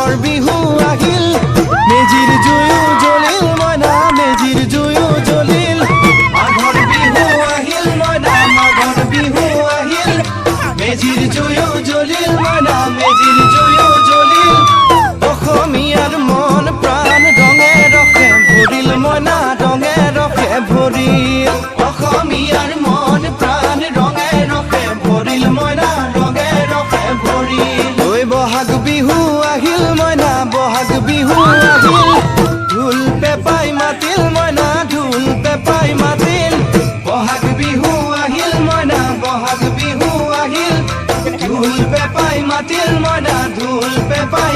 মাঘৰ বিহু আহিল মেজিৰ জুয়ো জ্বলিল মইনা মেজিৰ জুয়ো জ্বলিল মাঘৰ বিহু আহিল মইনা মাঘৰ বিহু আহিল মেজিৰ জুয়ো জ্বলিল মইনা মেজিৰ জুয়ো জ্বলিল অসমীয়াৰ মন প্ৰাণ ৰঙে ৰসে ভৰিল মইনা ৰঙে ৰসে ভৰিল অসমীয়াৰ মন প্ৰাণ ৰঙে ৰসে ভৰিল মইনা ৰঙে ৰসে ভৰিল ঐ বহাগ বিহু আহিল মইনা বহাগ বিহু আহিল ঢোল পেপাই মাতিল মইনা ঢোল পেপাই মাতিল বহাগ বিহু আহিল মইনা বহাগ বিহু আহিল ঢোল পেপাই মাতিল মইনা ঢোল পেপাই